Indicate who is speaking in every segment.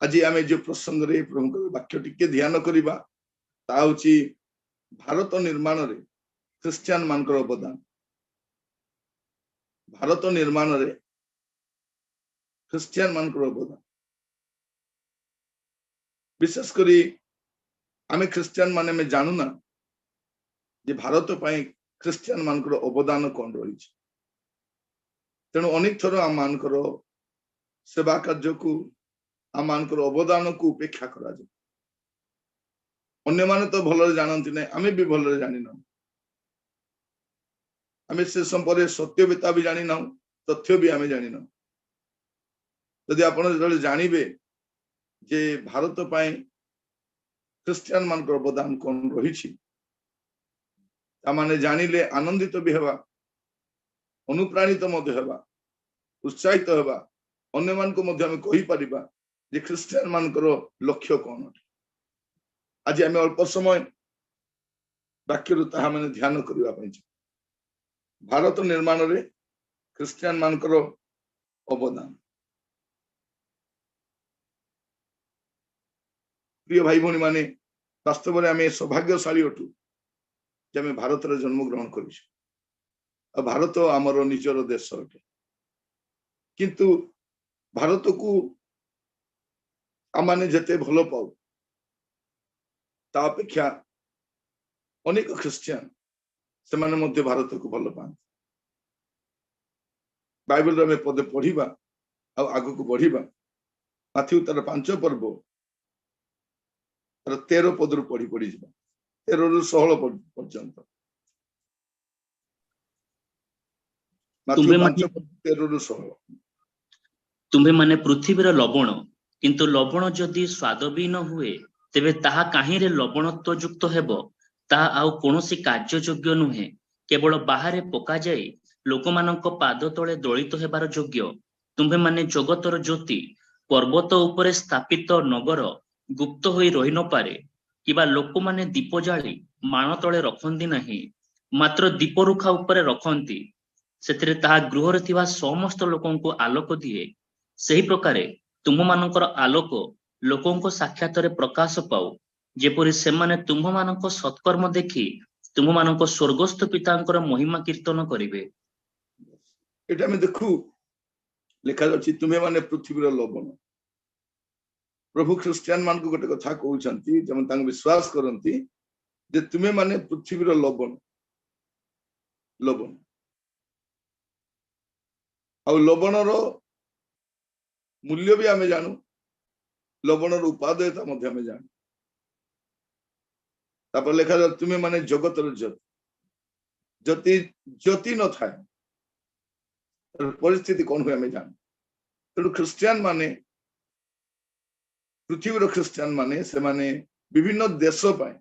Speaker 1: आज आम जो प्रसंग रे प्रभु वाक्य टिके ध्यान करवा भारत निर्माण रे ख्रिस्टियन मानकर अवदान भारत निर्माण रे ख्रिस्टियन मानकर अवदान विशेष करी आमे ख्रिस्टियन माने में जानू ना जे भारत पाई ख्रिस्टियन मानकर अवदान कौन रही तेणु अनेक थर आम मानकर सेवा कार्य को आम मानकर अवदान को उपेक्षा करा जाए अन्य माने तो भल जानती ना आमे भी भल जानी ना आमे से संपर्क सत्यता भी जानी ना तथ्य भी आमे जानी ना यदि आपण जानवे जे भारत पाई ख्रिस्टियन मानकर अवदान कौन रही माने जानिले आनंदित भी हेबा अनुप्राणित हेबा उत्साहित हेबा अन्य मान को मध्य हमें कहि परिबा जे ख्रिस्टियन मानकर लक्ष्य कौन आज आम अल्प समय वाक्य ताहा माने ध्यान करबा पई भारत निर्माण रे ख्रिस्टियन मानकर अवदान प्रिय भाई भौणी माने वास्तव में आम सौभाग्यशाली अटू जे आम भारत रे जन्म ग्रहण कर भारत आमर निजर देश अटे किंतु भारत को आमाने जते भल पाऊ ता अपेक्षा अनेक ख्रिस्टियन से माने मध्य भारत को भल पाते बाइबल में पदे पढ़िबा आग को बढ़िबा माथ्यू तार 5 पर्व तार 13 पदर पढ़ी पढ़ी जा 13 रु 16 पर्यंत माथ्यू 5 13 रु 16
Speaker 2: तुम्हें माने पृथ्वीर लवण किंतु लवण जदि स्वादविहीन हुए तेबे ताहा काहीरे लवणत्व युक्त हेबो ताहा आउ कोनोसी कार्ययोग्य नुहे केवल बाहरे पका जाई लोकमानंक पाद तळे दलित हेबार योग्य तुम्हें माने जगतर ज्योति पर्वत उपरे स्थापित नगर गुप्त होई रहि न पारे किबा लोक माने दीप जाली माण तळे रखंती नाही मात्र दीप रुखा उपरे रखंती सेतिरे ताहा गृहरे थिबा समस्त लोकंको आलोक दिए सही प्रकारे तुम मानकर आलोक लोकंको साक्षातरे प्रकाश पाऊ जेपरि सेमाने तुम मानक सत्कर्म देखि तुम मानक स्वर्गस्थ पितांकर महिमा कीर्तन करिवे
Speaker 1: एटा में देखु लिखा अछि तुमे माने पृथ्वीर लवण प्रभु ख्रिस्टियन मान को गोटे कथा कहउछंती जमन तांग विश्वास करंती जे तुमे माने पृथ्वीर लवण लवण आ लवणर मूल्य भी आमे जानू लवणर उपादेयता मध्य आमे जानू तापर लिखा जा तुमे माने जगतर ज्योति ज्योति न थाए परिस्थिति कौन हुए आमे जानू तेणु ख्रिस्टियन माने पृथ्वीर ख्रिस्टियन माने से माने विभिन्न देश पाए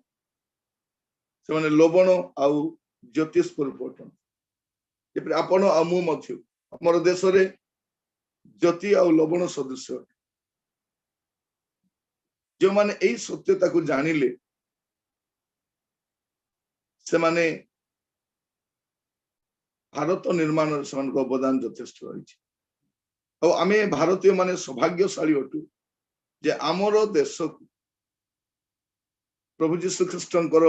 Speaker 1: से माने लवण आउ ज्योति स्वरूप अटन आपण आ मु मध्य हमर देश रे ज्योति आउ लवण सदृश जो माने एई सत्यता को जानिले से माने भारत निर्माण से अवदान यथेष्ट रही आमे भारतीय माने सौभाग्यशाली अटू जे आमर देश को प्रभु जीशु ख्रिस्टंकर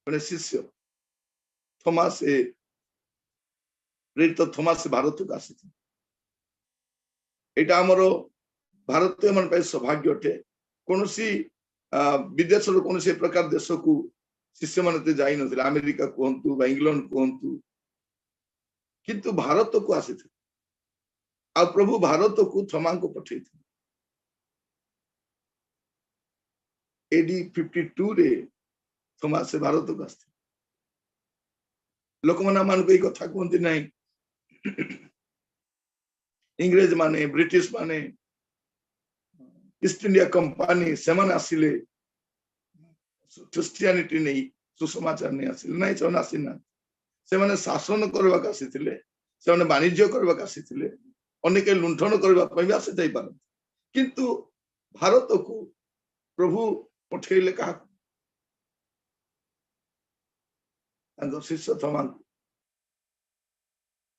Speaker 1: जने शिष्य थॉमस प्रेरित थॉमस भारत को आसी एटा आमर भारतीय मन पे सौभाग्य अटे कोनोसी विदेश रो कोनोसी प्रकार देश को शिष्य माने जाई नथिले अमेरिका कहंतु बा इंग्लैंड कहंतु किंतु भारत को आसी आ प्रभु भारत को थॉमस को पठै एडी 52 रे थॉमस से भारत को आसी लोक मान को कथा कहती ना इंग्रेज माने ब्रिटिश माने ईस्ट इंडिया कंपनी से माने आसिले क्रिश्चियनिटी नहीं सुसमाचार नहीं आसिले नहीं से आसीना से माने शासन करबा का आसीथिले से माने वाणिज्य करबा का आसीथिले अनेक लुंठन करबा पई भी आसी जाई पार किंतु भारत को प्रभु पठेले कहा तांको शिष्य थॉमस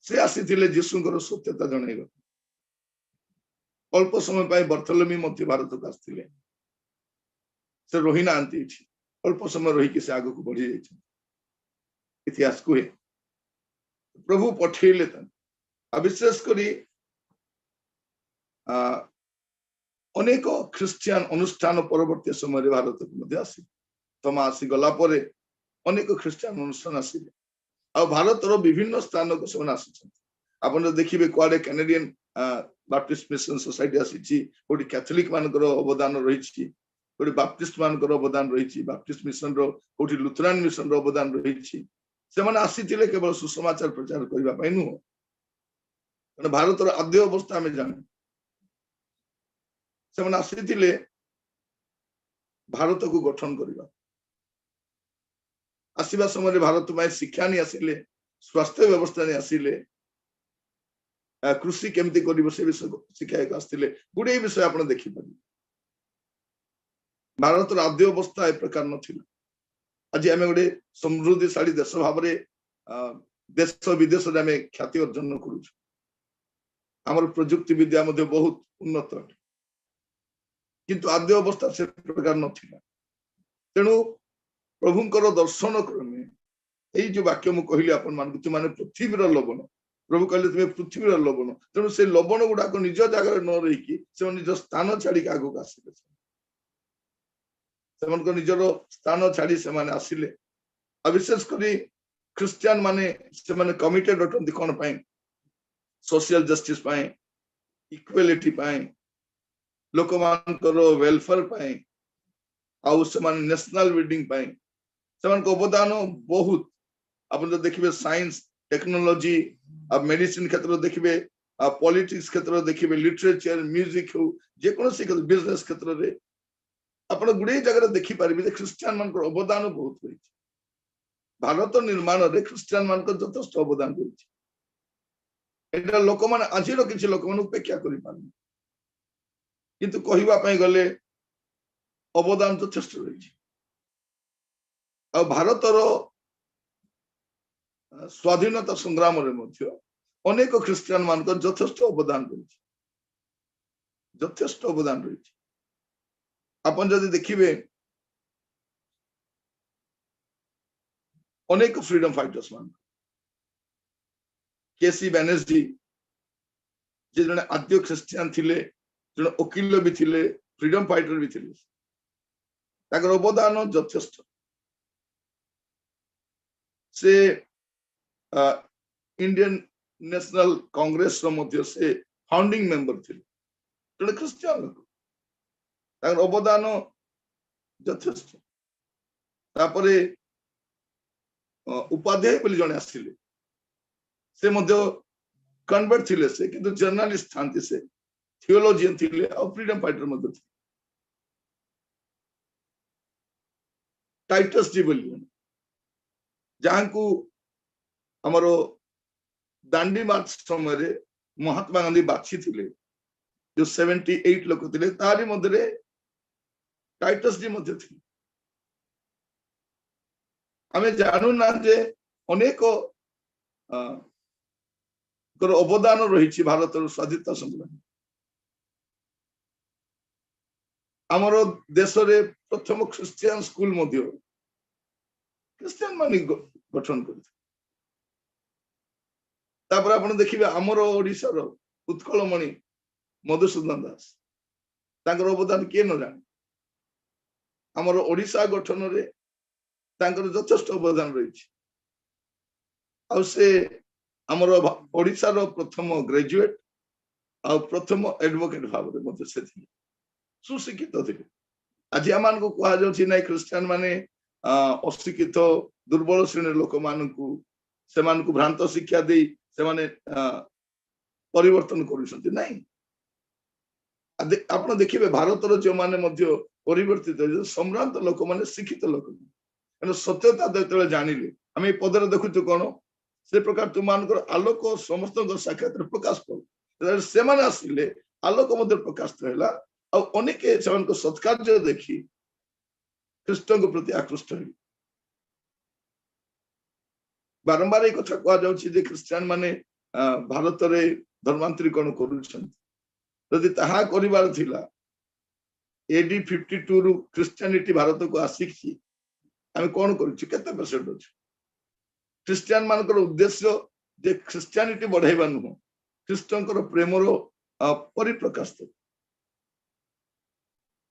Speaker 1: से आसीथिले यीशुंकर सत्यता जणैबा अल्प समय पाई बर्थोलोमी मध्य भारत को आसथिले से रही नांती अल्प समय रही से आगु को बढ़ी जाइछन इतिहास को प्रभु पठेले विशेष करी अनेक ख्रिस्टियान अनुष्ठान परवर्ती समय भारत को आसी तमा आसी गला परे अनेक ख्रिस्टियान अनुष्ठान आसिले आ भारत रो विभिन्न स्थान को सब आसी आपन देखिबे कुआडे कैनेडियन बाप्टिस्ट मिशन सोसाइटी आसी कोठी कैथोलिक मानकर अवदान रही कोठी बाप्टिस्ट मानकर अवदान रही बाप्टिस्ट मिशन रो कोठी लुथरान मिशन रो अवदान रही से माने आसीथिले केवल सुसमाचार प्रचार करबा पई नु भारत रो आद्य अवस्था में जाने से माने आसीथिले भारत को गठन करबा आसीबा समय भारत में शिक्षा नहीं आसिले स्वास्थ्य व्यवस्था नहीं आसिले कृषि केमती करिवो से विषय शिक्षा आसथिले गुडे विषय आपण देखि पारि भारत रो आद्य अवस्था ए प्रकार नथिला आज आम गोटे समृद्धिशाली देश भाव देश विदेश में ख्याति अर्जन कर प्रजुक्ति विद्या बहुत उन्नत किंतु आद्य अवस्था से प्रकार नथिला तेणु प्रभुंकर दर्शन क्रमे यही जो वाक्य मुझे कहली आपण मान तुम पृथ्वीर लवण प्रभु कहले तुम्हें पृथ्वीर लवण तेणु से लवण गुड़ाक निज जगह न रही निज स्थान छाड़ी आगे आसिले निजर स्थान छाड़ी से माने आसिले विशेष करी ख्रिस्टियन माने से माने कमिटेड अटंती कोन पाए सोशल जस्टिस पाए इक्वालिटी पाए लोक मानकर वेलफेयर पाए आउ से माने नेशनल बिल्डिंग पाए से माने अवदान बहुत अपन जो देखिबे साइंस टेक्नोलॉजी अब मेडिसिन क्षेत्र देखिबे पॉलिटिक्स क्षेत्र देखिबे लिटरेचर म्यूजिक हो जे कोनोसी बिजनेस क्षेत्र रे आपण गुडे जगह देखि पारिबे ख्रिस्टियन मान अवदान बहुत रही भारत निर्माण रे ख्रिस्टियन मान यथेष्ट अवदान रही लोक मान आज किसी लोक मान उपेक्षा करि पारन किंतु कहिबा पई गले अवदान यथेष्ट रही भारत रो स्वाधीनता संग्राम रे मध्य अनेक ख्रिस्टियन मान यथेष्ट अवदान रही यथेष्ट अवदान रही अपन जदि देखिबे अनेक फ्रीडम फाइटर्स मान केसी बैनर्जी जे जने आद्य क्रिश्चियन थिले जने वकील भी थिले फ्रीडम फाइटर भी थिले ताकर अवदान यथेष्ट से इंडियन नेशनल कांग्रेस रो मध्य से फाउंडिंग मेंबर थिले जने क्रिश्चियन लोक अवदान यथेष्ट तापरे उपाध्याय बोली जने आसिले से मध्य कन्वर्ट थिले से किंतु जर्नलिस्ट थांती से थियोलॉजियन थिले और फ्रीडम फाइटर मध्य थे टाइटस जी बोली जहां को हमरो दांडी मार्च समय रे महात्मा गांधी बाछी थिले जो 78 लोक थिले तारी मध्य टाइटस जी मध्य थी आमे जानू ना जे अनेक अवदान रही भारत स्वाधीनता संग्राम आमर देश रे प्रथम क्रिश्चियन स्कूल मध्य क्रिश्चियन माने गठन कर आपण देखिबे आमर ओडिसा रो उत्कलमणि मधुसूदन दास तांकर अवदान के न जाने आमर ओडिसा गठन रे तांकर यथेष्ट अवदान रही आमर ओडिसा रो प्रथम ग्रेजुएट आ प्रथम एडवोकेट भाव रे से सुशिक्षित थे आज आम को कह जाउछि नै क्रिश्चियन माने अशिक्षित दुर्बल श्रेणी लोक मानकु से मानकु भ्रांत शिक्षा दे से माने परिवर्तन करूछन्ति नै आपण देखिबे भारत रो जो माने मध्य परिवर्तित सम्रांत लोक माने शिक्षित लोक सत्यता जो जानिले आम पदर देखु कौन से प्रकार तुम आलोक समस्त साक्षात प्रकाश पड़ से आसिले आलोक प्रकाश है अनेक से सत्कार्य देखी ख्रीष्ट प्रति आकृष्ट है बारंबार एक कथा कह जाउछि जे क्रिश्चियन माने भारत रे धर्मांतरीकरण करूछन ଯଦି ତାହା କରିବାର ଥିଲା AD 52 ରୁ ଖ୍ରୀଷ୍ଟିଆନିଟି ଭାରତକୁ ଆସିଛି ଆମେ କଣ କରୁଛୁ କେତେ % ଅଛି ଖ୍ରୀଷ୍ଟିଆନ ମାନଙ୍କର ଉଦ୍ଦେଶ୍ୟ ଯେ ଖ୍ରୀଷ୍ଟିଆନିଟି ବଢାଇବା ନୁହଁ ଖ୍ରୀଷ୍ଟଙ୍କର ପ୍ରେମର ପରିପ୍ରକାଶ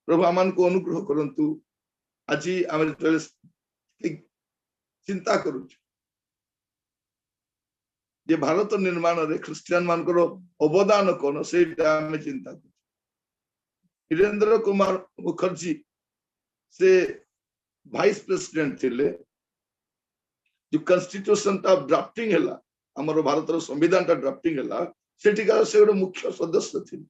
Speaker 1: ପ୍ରଭୁ ଆମମାନଙ୍କୁ ଅନୁଗ୍ରହ କରନ୍ତୁ ଆଜି ଆମେ ଚିନ୍ତା କରୁଛୁ ଯେ ଭାରତ ନିର୍ମାଣରେ ଖ୍ରୀଷ୍ଟିଆନ ମାନଙ୍କର ଅବଦାନ କଣ ସେଇଟା ଆମେ ଚିନ୍ତା କରୁଛୁ वीरेंद्र कुमार मुखर्जी से वाइस प्रेसिडेंट थिले जो कॉन्स्टिट्यूशन टा ड्राफ्टिंग हैला हमर भारत रो संविधान टा ड्राफ्टिंग हैला सेठिका से एक मुख्य सदस्य थिले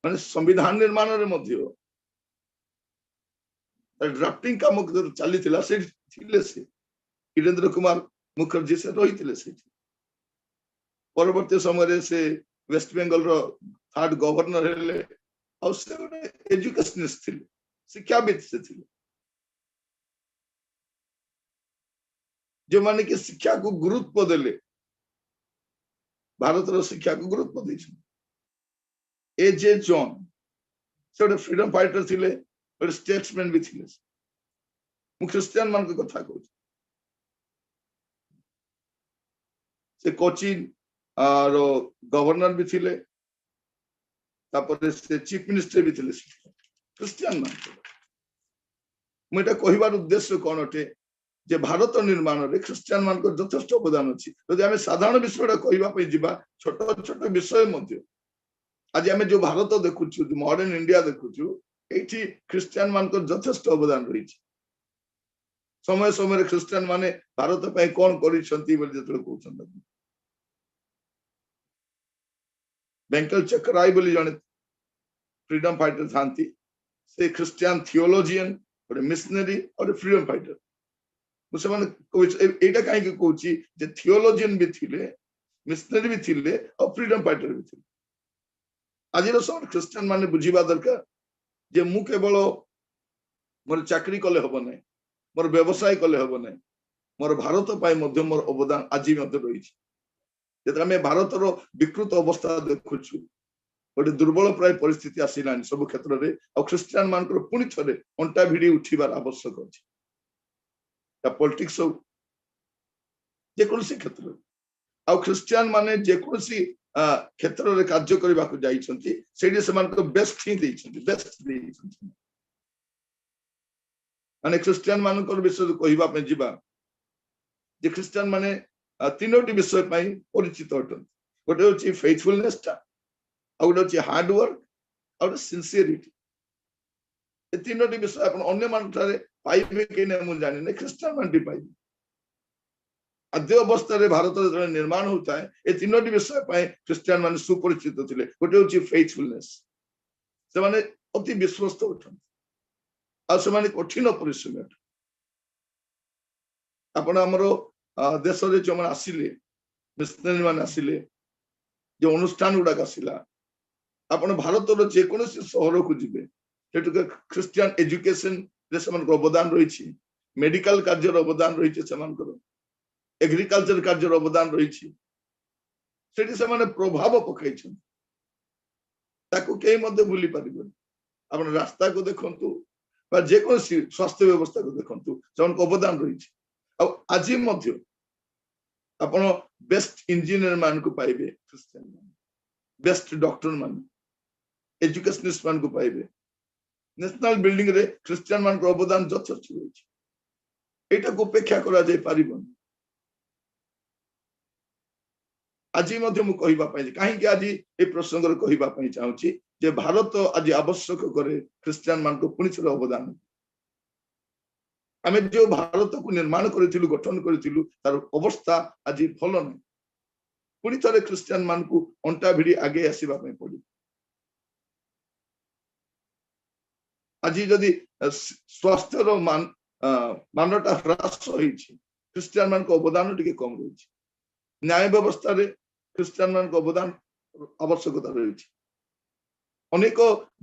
Speaker 1: माने संविधान निर्माण रे मध्य ड्राफ्टिंग काम चली थिला से थिले से वीरेंद्र कुमार मुखर्जी से रहिथिले से परवर्ती समय रे से वेस्ट बेंगल रो थर्ड गवर्नर हेले और से एजुकेशनिस्ट थिले शिक्षाविद से थिले जो माने कि शिक्षा को गुरुत्व देले भारत रो शिक्षा को गुरुत्व दैछन एजे जॉन से फ्रीडम फाइटर थिले और स्टेट्समैन भी थिले मु क्रिश्चियन मान को कथा कहू से कोचिन और गवर्नर भी थिले से चीफ मिनिस्टर भी थिले क्रिश्चियन मान मुझे कहबार उद्देश्य कौन अटे जे भारत निर्माण रे क्रिश्चियन मान को यथेष्ट अवदान अछि यदि आमे साधारण विषयटा कहबा पे जिबा छोट छोट विषय मध्य आज आमे जो भारत देखुछु मॉडर्न इंडिया देखुछु एठी क्रिश्चियन मान को यथेष्ट अवदान रही समय समय क्रिश्चियन माने भारत पे कोन करिसंती बोली जतले कहउछन बेंकल चक्राई बोली जने फ्रीडम फाइटर थांती से क्रिश्चियन थियोलॉजियन और मिशनरी और फ्रीडम फाइटर मुसलमान एटा काहे के कहउची जे थियोलॉजियन भी थिले मिशनरी भी थिले और फ्रीडम फाइटर भी थिले आज रो सब क्रिश्चियन माने बुझिबा दरकार जे मु केवल मोर चाकरी कले हबो नै मोर व्यवसाय कले हबो नै मोर भारत पाई मध्य मोर अवदान आजि मध्य रही जेतरा में भारत रो विकृत अवस्था देखुछु गोटे दुर्बल प्राय परिस्थिति आसिलानी सब क्षेत्र रे और क्रिश्चियन मानकर पुणी थरे अंटा भिड़ी उठिबार आवश्यक अछि पॉलिटिक्स हो जे कोनसी क्षेत्र और क्रिश्चियन माने जे कोनसी क्षेत्र रे कार्य करबा को जाइछंती सेडी समान को बेस्ट ही देइछंती बेस्ट देइछंती माने क्रिश्चियन मानकर विषय कहबा पे जिबा जे क्रिश्चियन माने तीनोटी विषय पाई परिचित अटन गोटे होची फेथफुलनेस टा और गोटे होची हार्ड वर्क और सिंसियरिटी ए तीनोटी विषय अपन अन्य मान थारे पाइबे के ने मु जानि ने क्रिश्चियन मान टी पाइबे आद्य अवस्था रे भारत रे निर्माण होता है ए तीनोटी विषय पाई क्रिश्चियन मान सुपरिचित थिले गोटे होची फेथफुलनेस से माने अति विश्वस्त अटन आ से माने कठिन परिश्रम अटन अपन हमरो देश रे जो मन आसिले मिशनरी मान आसिले जो अनुष्ठान गुडा आसिला अपन भारत रो जे कोनोसी शहर को जिबे सेटु क्रिश्चियन एजुकेशन रे समान अवदान रही मेडिकल कार्य अवदान रही एग्रीकल्चर कार्य अवदान रही सेठी से माने प्रभाव पकाइछन ताको केही मध्ये भूली परिबन अपन रास्ता को देखंतु बा जे कोनोसी स्वास्थ्य व्यवस्था को देखंतु जन अवदान रही आज बेस्ट इंजीनियर मान को पाइबे क्रिश्चियन बेस्ट डॉक्टर मान एजुकेशनिस्ट मान को पाइबे नेशनल बिल्डिंग रे क्रिश्चियन मान को अवदान यथेष्ट रही एटा को उपेक्षा करा जाय पारिबन आज मु कहबा पई काहे कि आज ए प्रसंग रे कहबा पई चाहूची जे भारत आज आवश्यक करे क्रिश्चियन मान को पुनि थोड़ा अवदान आमे जो भारत को निर्माण करिथिलु गठन करिथिलु तार अवस्था आज भल नै पुनि थरे क्रिश्चियन मान को अंटा भिड़ी आगे आसीबा पई पड़ी आज जदि स्वास्थ्य रो मानटा ह्रास होईछि क्रिश्चियन मान को अवदान टिके कम रही न्याय व्यवस्था रे क्रिश्चियन मान को अवदान आवश्यकता रही अनेक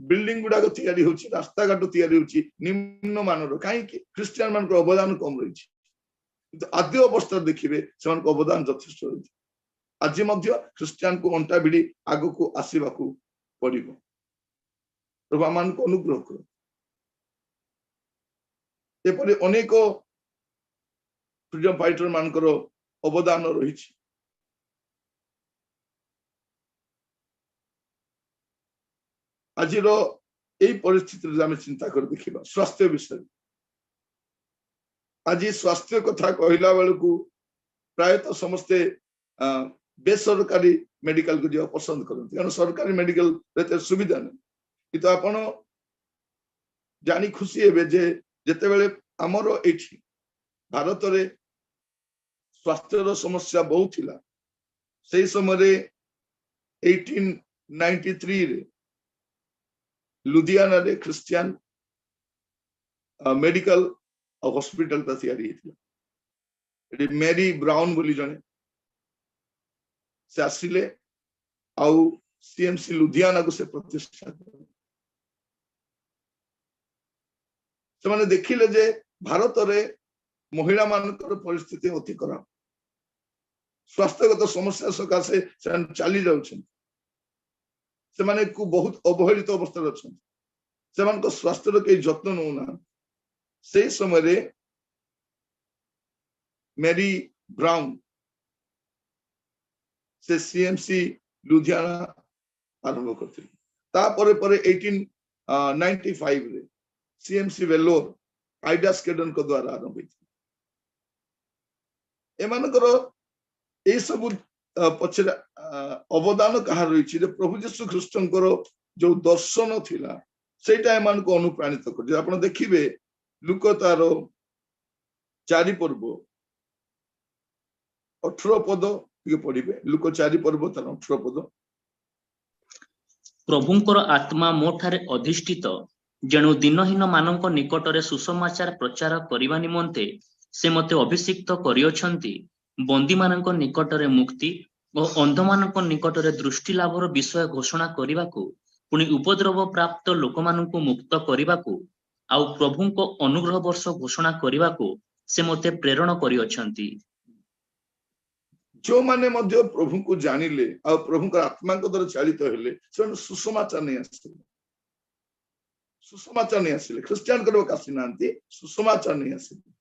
Speaker 1: बिल्डिंग गुडा तैयारी होची रास्ता घाट तैयारी होची निम्न मानर काहे कि क्रिश्चियन मान को अवदान कम रही आद्य अवस्था देखिबे समान को अवदान यथेष्ट रही आज मध्य ख्रिस्टियान को अंटा भिड़ी आग को आसवाक पड़ो। प्रभु मान को अनुग्रह कर एपरि अनेक फ्रीडम फाइटर मानकर अवदान रही। आज परिस्थिति आम चिंता कर देखा स्वास्थ्य विषय। आज स्वास्थ्य कथा कहला बेलू प्रायतः समस्ते बेसरकारी मेडिकल को जावा पसंद करते कारण सरकारी मेडिकल सुविधा नहीं कि आपण जानी खुशी हे जे जितेबले आमर एठी भारत रे स्वास्थ्य समस्या बहुत थिला से समय 1893 रे लुधियाना रे क्रिश्चियन मेडिकल हॉस्पिटल ता तैयारी थी। मेरी ब्राउन बोली जने से आसिले आउ सीएमसी लुधियाना को से प्रतिष्ठा से माने देखिले जे भारत रे महिला मानकर परिस्थिति अति खराब स्वास्थ्यगत समस्या सकाशे चली जाउछन से माने को बहुत अवहेलित अवस्था अच्छन से मान को स्वास्थ्य रो के जत्न नउना से समय रे मेरी ब्राउन से सीएमसी लुधियाना आरंभ करथिल ता परे परे 1895 रे सीएमसी वेलोर आइडा स्केडन को द्वारा आरंभ होई एमानकर ए सब पछरे अवदान कहा रही प्रभु यीशु ख्रिस्टंकर जो दर्शन थिला सेटा एमान को अनुप्राणित कर आपण देखिबे लुक तार 4 पर्व 18 पद पढ़िबे लुक 4 पर्व तार 18 पद
Speaker 2: प्रभुंकर आत्मा मो ठारे अधिष्ठित जेणु दिनहीन मानक निकटरे सुसमाचार प्रचार करिवा निमंते से मते अभिषिक्त करियोछंती बंदी मानक निकटरे मुक्ति और अंध मानक निकटरे दृष्टि लाभर विषय घोषणा करिवाकू पुनि उपद्रव प्राप्त लोक मानक मुक्त करिवाकू आउ प्रभुंको अनुग्रह वर्ष घोषणा करिवाकू से मते प्रेरण करियोछंती।
Speaker 1: जो माने मध्य प्रभु को जानिले आ प्रभु का आत्मा को द्वारा चालित हेले से सुसमाचार नहीं आसिले सुसमाचार नहीं आसिले ख्रिस्टियन करबो कासी नांती सुसमाचार नहीं आसिले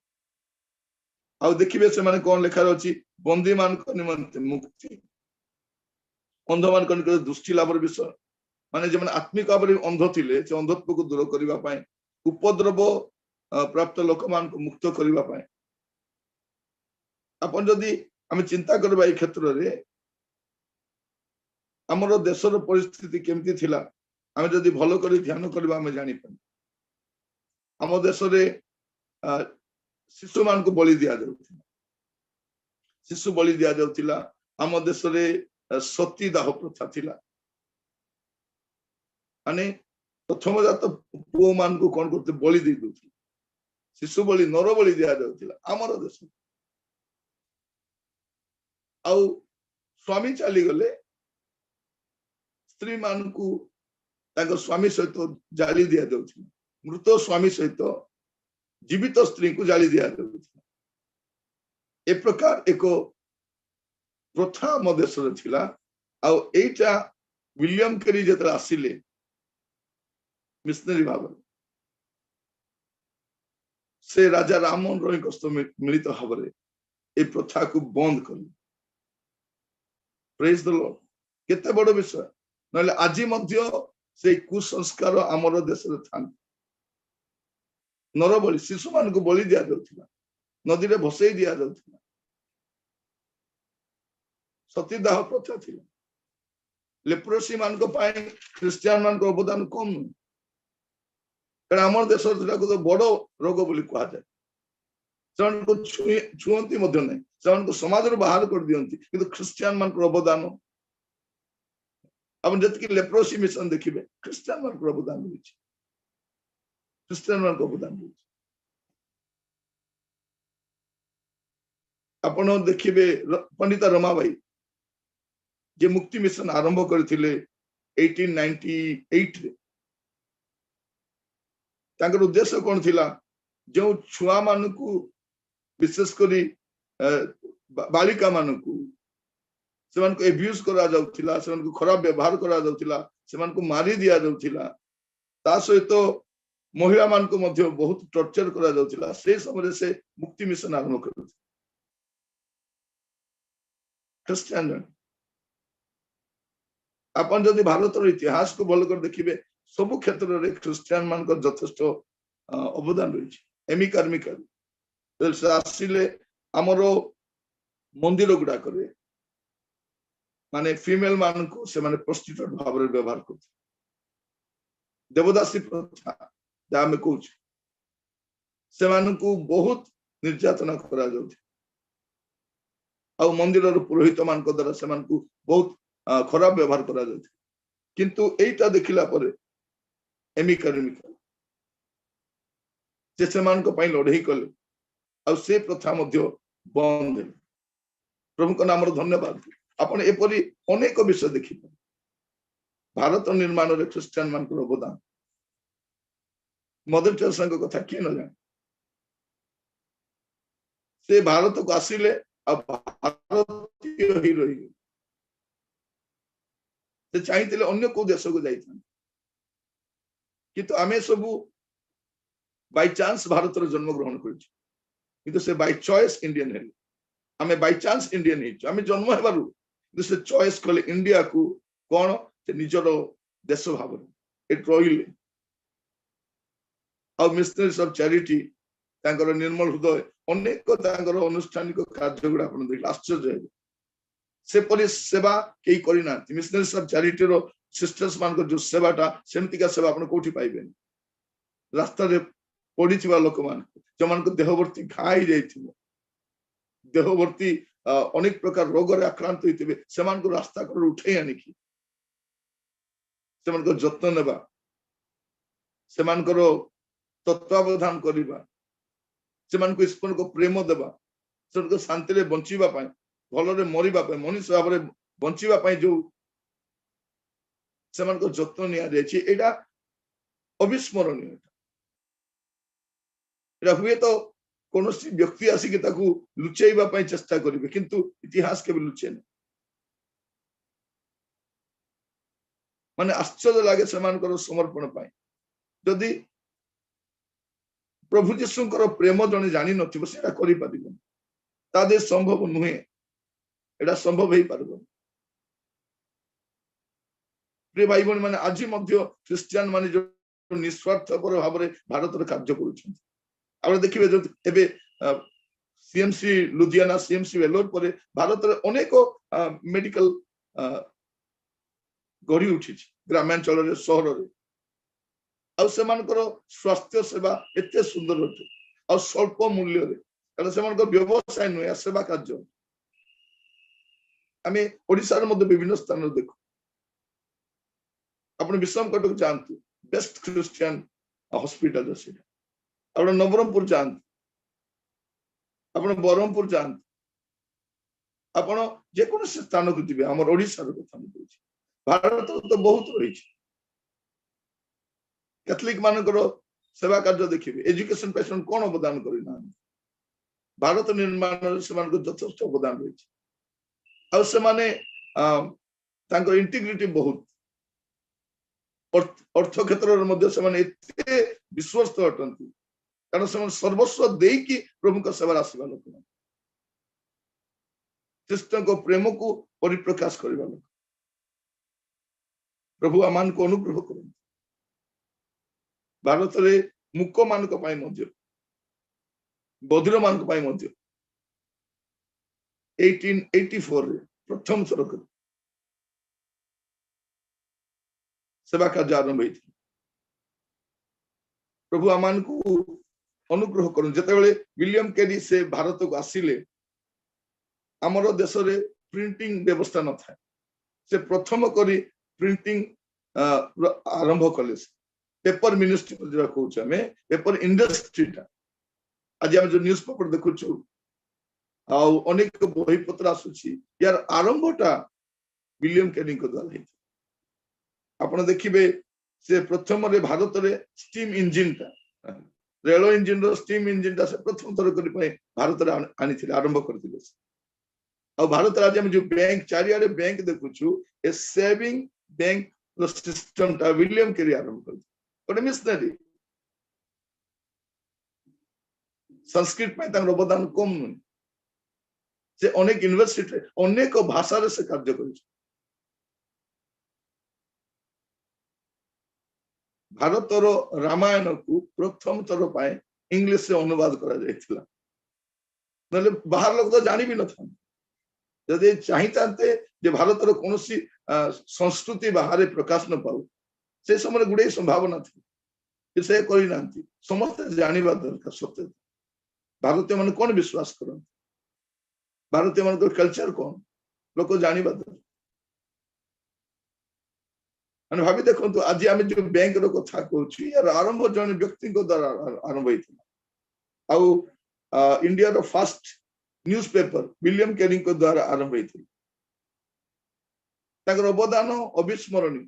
Speaker 1: आ देखिबे से माने कोन लेखा अछि बंदी मान को निमंते मुक्ति अंध मान को दृष्टि लाभर विषय माने जे माने आत्मिक भाव अंध थिले से अंधत्व को दूर करिवा पाए उपद्रव प्राप्त लोक मान को मुक्त करिवा पाए अपन जदी आम चिंता करबा ए क्षेत्र रे हमर देशर परिस्थिति केमती थिला आम जदी भलो करी ध्यान करबा हम जानि पानी हम देश रे शिशु मान को बलि दिया जाउथिला शिशु बलि दिया जाउथिला हम देश रे सती दाह प्रथा थिला माने प्रथम जात पुओ मान को कोन करते बलि दे दउथिला शिशु बलि नर बलि दिया जाउथिला हमर देश आउ स्वामी चली गले स्त्री मान को स्वामी सहित जाली दिया जाउथिला मृत स्वामी सहित जीवित स्त्री को जाली दिया जाउथिला ए प्रकार एक प्रथा म देश रे थिला आउ एटा विलियम केरी जेतरा आसिले मिशनरी भाव से राजा राममोहन रॉय कस्त मिलित भाव ए प्रथा को बंद कर प्रेज द लॉर्ड केते बड़ विषय नले आज मध्य से कुसंस्कार आमर देश रे था नर बलि शिशु मान को बलि दिया जाउथिला नदी रे भसई दिया जाउथिला सतीदाह प्रथा थिला लेप्रोसी मान को पाए क्रिश्चियन मान को अवदान कम न कारण आमर देश को बड़ रोग बोली कहा जाए से को छुअंती मध्य नहीं से समाज बाहर कर दियंती किंतु क्रिश्चियन मान को अवदान अपन जति लेप्रोसी मिशन देखिबे क्रिश्चियन मान को अवदान होइछि क्रिश्चियन मान को अवदान होइछि अपन देखिबे पंडिता रमाबाई जे मुक्ति मिशन आरंभ करथिले 1898 रे तांकर उद्देश्य कौन थिला जो छुआ मान को विशेष करी बालिका मान को ସେମାନଙ୍କୁ ଏବ୍ୟୁଜ କରାଯାଉଥିଲା, ସେମାନଙ୍କୁ ଖରାପ ବ୍ୟବହାର କରାଯାଉଥିଲା, ସେମାନଙ୍କୁ ମାରି ଦିଆଯାଉଥିଲା, ତା ସହିତ ମହିଳା ମାନଙ୍କୁ ମଧ୍ୟ ବହୁତ ଟର୍ଚର କରାଯାଉଥିଲା। ସେ ସମୟରେ ସେ ମୁକ୍ତି ମିଶନ ଆରମ୍ଭ କରିଥିଲେ। ଖ୍ରୀଷ୍ଟିଆନ ଆପଣ ଯଦି ଭାରତର ଇତିହାସକୁ ଭଲ କରି ଦେଖିବେ, ସବୁ କ୍ଷେତ୍ରରେ ଖ୍ରୀଷ୍ଟିଆନ ମାନଙ୍କର ଯଥେଷ୍ଟ ଅବଦାନ ରହିଛି। ଏମିକାର୍ମିକାଲ ସେ ଆସିଲେ ଆମର ମନ୍ଦିର ଗୁଡାକରେ ମାନେ ଫିମେଲ ମାନଙ୍କୁ ସେମାନେ ପ୍ରସ୍ଟିଟ୍ୟୁଟ ଭାବରେ ବ୍ୟବହାର କରୁଥିଲେ। ଦେବଦାସୀ ପ୍ରଥା ଯାହା ଆମେ କହୁଛୁ, ସେମାନଙ୍କୁ ବହୁତ ନିର୍ଯାତନା କରାଯାଉଥିଲା। ଆଉ ମନ୍ଦିରର ପୁରୋହିତ ମାନଙ୍କ ଦ୍ୱାରା ସେମାନଙ୍କୁ ବହୁତ ଖରାପ ବ୍ୟବହାର କରାଯାଉଥିଲା। କିନ୍ତୁ ଏଇଟା ଦେଖିଲା ପରେ ଏମିକାର୍ମିକାଲ ଯେ ସେମାନଙ୍କ ପାଇଁ ଲଢେଇ କଲେ, ଆଉ ସେ ପ୍ରଥା ମଧ୍ୟ ବନ୍ଦ ହେଲା। ପ୍ରଭୁଙ୍କ ନାମର ଧନ୍ୟବାଦ। ଆପଣ ଏପରି ଅନେକ ବିଷୟ ଦେଖିବେ ଭାରତ ନିର୍ମାଣରେ ଖ୍ରୀଷ୍ଟିଆନ ମାନଙ୍କର ଅବଦାନ। ମଦର ଟେରେସାଙ୍କ କଥା କିଏ ନ ଜାଣେ। ସେ ଭାରତକୁ ଆସିଲେ ଆଉ ଭାରତୀୟ ହେଇ ରହିଲେ। ସେ ଚାହିଁଥିଲେ ଅନ୍ୟ କୋଉ ଦେଶକୁ ଯାଇଥାନ୍ତେ, କିନ୍ତୁ ଆମେ ସବୁ ବାଇ ଚାନ୍ସ ଭାରତରେ ଜନ୍ମଗ୍ରହଣ କରିଛୁ, କିନ୍ତୁ ସେ ବାଇ ଚଏସ୍ ଇଣ୍ଡିଆନ ହେଲେ। ଆମେ ବାଇ ଚାନ୍ସ ଇଣ୍ଡିଆନ ହେଇଛୁ, ଆମେ ଜନ୍ମ ହେବାରୁ କିନ୍ତୁ ସେ ଚଏସ୍ କଲେ ଇଣ୍ଡିଆକୁ କଣ ସେ ନିଜର ଦେଶ ଭାବରେ ଏଠି ରହିଲେ। ଆଉ ମିଶନାରିଜ୍ ଅଫ ଚ୍ୟାରିଟି ତାଙ୍କର ନିର୍ମଳ ହୃଦୟ, ଅନେକ ତାଙ୍କର ଅନୁଷ୍ଠାନିକ କାର୍ଯ୍ୟ ଗୁଡା ଆପଣ ଦେଖିଲେ ଆଶ୍ଚର୍ଯ୍ୟ ହେବେ। ସେପରି ସେବା କେହି କରିନାହାନ୍ତି। ମିଶନାରିଜ୍ ଅଫ ଚ୍ୟାରିଟିର ସିଷ୍ଟର୍ସ ମାନଙ୍କର ଯୋଉ ସେବାଟା, ସେମିତିକା ସେବା ଆପଣ କୋଉଠି ପାଇବେନି। ରାସ୍ତାରେ ପଡିଥିବା ଲୋକମାନଙ୍କୁ, ଯୋଉମାନଙ୍କ ଦେହ ଭର୍ତ୍ତି ଘା ହେଇଯାଇଥିବ, ଦେହ ଭର୍ତ୍ତି ଅନେକ ପ୍ରକାର ରୋଗରେ ଆକ୍ରାନ୍ତ ହେଇଥିବେ, ସେମାନଙ୍କୁ ରାସ୍ତା କଡ଼ରୁ ଉଠେଇ ଆଣିକି ସେମାନଙ୍କ ଯତ୍ନ ନେବା, ସେମାନଙ୍କର ତତ୍ତ୍ୱାବଧାନ କରିବା, ସେମାନଙ୍କୁ ଈଶ୍ୱରଙ୍କ ପ୍ରେମ ଦେବା, ସେମାନଙ୍କ ଶାନ୍ତିରେ ବଞ୍ଚିବା ପାଇଁ, ଭଲରେ ମରିବା ପାଇଁ, ମଣିଷ ଭାବରେ ବଞ୍ଚିବା ପାଇଁ ଯୋଉ ସେମାନଙ୍କ ଯତ୍ନ ନିଆଯାଇଛି, ଏଇଟା ଅବିସ୍ମରଣୀୟ। ଏଇଟା ହୁଏତ କୌଣସି ବ୍ୟକ୍ତି ଆସିକି ତାକୁ ଲୁଚେଇବା ପାଇଁ ଚେଷ୍ଟା କରିବେ, କିନ୍ତୁ ଇତିହାସ କେବେ ଲୁଚେନି। ମାନେ ଆଶ୍ଚର୍ଯ୍ୟ ଲାଗେ ସେମାନଙ୍କର ସମର୍ପଣ ପାଇଁ। ଯଦି ପ୍ରଭୁ ଯୀଶୁଙ୍କର ପ୍ରେମ ଜଣେ ଜାଣିନଥିବ, ସେଟା କରିପାରିବନି। ତା ଦେହ ସମ୍ଭବ ନୁହେଁ, ଏଟା ସମ୍ଭବ ହେଇପାରିବନି। ପ୍ରିୟ ଭାଇ ଭଉଣୀ ମାନେ, ଆଜି ମଧ୍ୟ ଖ୍ରୀଷ୍ଟିଆନ ମାନେ ଯୋଉ ନିଃସ୍ୱାର୍ଥପର ଭାବରେ ଭାରତରେ କାର୍ଯ୍ୟ କରୁଛନ୍ତି। ଆପଣ ଦେଖିବେ ଯଦି ଏବେ ସିଏମସି ଲୁଧିଆନା, ସିଏମସି ଭେଲୋର ପରେ ଭାରତରେ ଅନେକ ମେଡିକାଲ ଗଢି ଉଠିଛି ଗ୍ରାମାଞ୍ଚଳରେ, ସହରରେ। ଆଉ ସେମାନଙ୍କର ସ୍ୱାସ୍ଥ୍ୟ ସେବା ଏତେ ସୁନ୍ଦର ଅଟେ, ଆଉ ସ୍ୱଳ୍ପ ମୂଲ୍ୟରେ, କାରଣ ସେମାନଙ୍କ ବ୍ୟବସାୟ ନୁହେଁ, ସେବା କାର୍ଯ୍ୟ। ଆମେ ଓଡିଶାର ମଧ୍ୟ ବିଭିନ୍ନ ସ୍ଥାନରେ ଦେଖୁ। ଆପଣ ବିଷମ କଟକ ଯାଆନ୍ତୁ, ବେଷ୍ଟ ଖ୍ରୀଷ୍ଟିଆନ ହସ୍ପିଟାଲ ଅଛି। ଆପଣ ନବରଙ୍ଗପୁର ଯାଆନ୍ତୁ, ଆପଣ ବ୍ରହ୍ମପୁର ଯାଆନ୍ତୁ, ଆପଣ ଯେକୌଣସି ସ୍ଥାନକୁ ଯିବେ, ଆମର ଓଡିଶାର କଥା ମୁଁ କହୁଛି, ଭାରତ ତ ବହୁତ ରହିଛି। କ୍ୟାଥଲିକ ମାନଙ୍କର ସେବା କାର୍ଯ୍ୟ ଦେଖିବେ, ଏଜୁକେସନ ପାଇଁ କଣ ଅବଦାନ କରିନାହାନ୍ତି। ଭାରତ ନିର୍ମାଣରେ ସେମାନଙ୍କର ଯଥେଷ୍ଟ ଅବଦାନ ରହିଛି। ଆଉ ସେମାନେ ତାଙ୍କର ଇଣ୍ଟିଗ୍ରିଟି ବହୁତ। ଅର୍ଥ କ୍ଷେତ୍ରରେ ମଧ୍ୟ ସେମାନେ ଏତେ ବିଶ୍ୱସ୍ତ ଅଟନ୍ତି, କାରଣ ସେମାନେ ସର୍ବସ୍ୱ ଦେଇକି ପ୍ରଭୁଙ୍କ ସେବାରେ ଆସିବା ଲୋକମାନେ, ଖ୍ରୀଷ୍ଟଙ୍କ ପ୍ରେମକୁ ପରିପ୍ରକାଶ କରିବା ଲୋକ। ପ୍ରଭୁ ଆମମାନଙ୍କୁ ଅନୁଗ୍ରହ କରନ୍ତି। ଭାରତରେ ମୂକ ମାନଙ୍କ ପାଇଁ ମଧ୍ୟ, ବଧିର ମାନଙ୍କ ପାଇଁ ମଧ୍ୟ 1884 ପ୍ରଥମ ଥର କରି ସେବା କାର୍ଯ୍ୟ ଆରମ୍ଭ ହେଇଥିଲା। ପ୍ରଭୁ ଆମମାନଙ୍କୁ ଅନୁଗ୍ରହ କରନ୍ତି। ଯେତେବେଳେ ୱିଲିୟମ କେରି ସେ ଭାରତକୁ ଆସିଲେ, ଆମର ଦେଶରେ ପ୍ରିଣ୍ଟିଂ ବ୍ୟବସ୍ଥା ନଥାଏ। ସେ ପ୍ରଥମ କରି ପ୍ରିଣ୍ଟିଂ ଆରମ୍ଭ କଲେ। पेपर मिनिस्ट्री कौच आम पेपर इंडस्ट्रीटा आज आम जो न्यूज पेपर देखुचु अनेक बही पत्र आसुची यार आरंभटा विलियम केनी को द्वारा आपण देखिबे से प्रथम रे भारत रे स्टीम इंजिन टा रेल इंजिन रो स्टीम इंजिन टा से प्रथम थर करी भारत रे आनी थिले आरंभ करथिले ଆଉ ଭାରତରେ ଆଜି ଆମେ ଯୋଉ ବ୍ୟାଙ୍କ ଚାରିଆଡେ ବ୍ୟାଙ୍କ ଦେଖୁଛୁ ଏ ସେଭିଂ ବ୍ୟାଙ୍କ ସିଷ୍ଟମ ଟା ୱିଲିୟମ କେରି ଆରମ୍ଭ କରିଛି ଗୋଟେ ମିଶନାରୀ संस्कृत ପାଇଁ ତାଙ୍କର ଅବଦାନ କମ ନୁହେଁ ସେ ଅନେକ ୟୁନିଭର୍ସିଟିରେ ଅନେକ ଭାଷାରେ ସେ କାର୍ଯ୍ୟ କରିଛି ଭାରତର ରାମାୟଣକୁ ପ୍ରଥମ ଥର ପାଇଁ ଇଂଲିଶରେ ଅନୁବାଦ କରାଯାଇଥିଲା ନହେଲେ ବାହାର ଲୋକ ତ ଜାଣି ବି ନଥାନ୍ତି ଯଦି ଚାହିଁଥାନ୍ତେ ଯେ ଭାରତର କୌଣସି ସଂସ୍କୃତି ବାହାରେ ପ୍ରକାଶ ନ ପାଉ ସେ ସମୟରେ ଗୁଡେ ସମ୍ଭାବନା ଥିଲା ସେ କରିନାହାନ୍ତି ସମସ୍ତେ ଜାଣିବା ଦରକାର ସତ୍ୟ ଭାରତୀୟ ମାନେ କଣ ବିଶ୍ୱାସ କରନ୍ତି ଭାରତୀୟ ମାନଙ୍କର କଲଚର କଣ ଲୋକ ଜାଣିବା ଦରକାର ମାନେ ଭାବି ଦେଖନ୍ତୁ ଆଜି ଆମେ ଯୋଉ ବ୍ୟାଙ୍କର କଥା କହୁଛୁ ୟାର ଆରମ୍ଭ ଜଣେ ବ୍ୟକ୍ତିଙ୍କ ଦ୍ୱାରା ଆରମ୍ଭ ହେଇଥିଲା ଆଉ ଇଣ୍ଡିଆର ଫାଷ୍ଟ ନ୍ୟୁଜ ପେପର ୱିଲିୟମ କେରିଙ୍କ ଦ୍ୱାରା ଆରମ୍ଭ ହେଇଥିଲା ତାଙ୍କର ଅବଦାନ ଅବିସ୍ମରଣୀୟ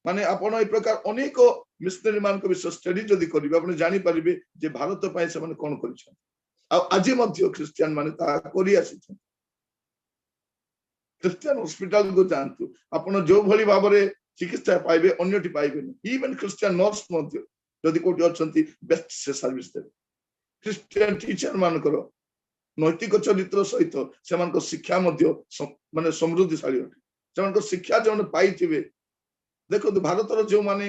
Speaker 1: ମାନେ ଆପଣ ଏ ପ୍ରକାର ଅନେକ ମିଶନାରୀ ମାନଙ୍କ ବିଷୟ ଷ୍ଟଡି ଯଦି କରିବେ ଆପଣ ଜାଣିପାରିବେ ଯେ ଭାରତ ପାଇଁ ସେମାନେ କଣ କରିଛନ୍ତି ଆଉ ଆଜି ମଧ୍ୟ ଖ୍ରୀଷ୍ଟିଆନ ମାନେ ତାହା କରି ଆସିଛନ୍ତି ଖ୍ରୀଷ୍ଟିଆନ ହସ୍ପିଟାଲକୁ ଯାଆନ୍ତୁ ଆପଣ ଯୋଉ ଭଳି ଭାବରେ ଚିକିତ୍ସା ପାଇବେ ଅନ୍ୟଟି ପାଇବେନି ଇଭେନ ଖ୍ରୀଷ୍ଟିଆନ ନର୍ସ ମଧ୍ୟ ଯଦି କୋଉଠି ଅଛନ୍ତି ବେଷ୍ଟ ସେ ସର୍ଭିସ ଦେବେ ଖ୍ରୀଷ୍ଟିଆନ ଟିଚର ମାନଙ୍କର ନୈତିକ ଚରିତ୍ର ସହିତ ସେମାନଙ୍କ ଶିକ୍ଷା ମଧ୍ୟ ମାନେ ସମୃଦ୍ଧିଶାଳୀ ଅଟେ ସେମାନଙ୍କ ଶିକ୍ଷା ଯେଉଁମାନେ ପାଇଥିବେ ଦେଖନ୍ତୁ ଭାରତର ଯେଉଁମାନେ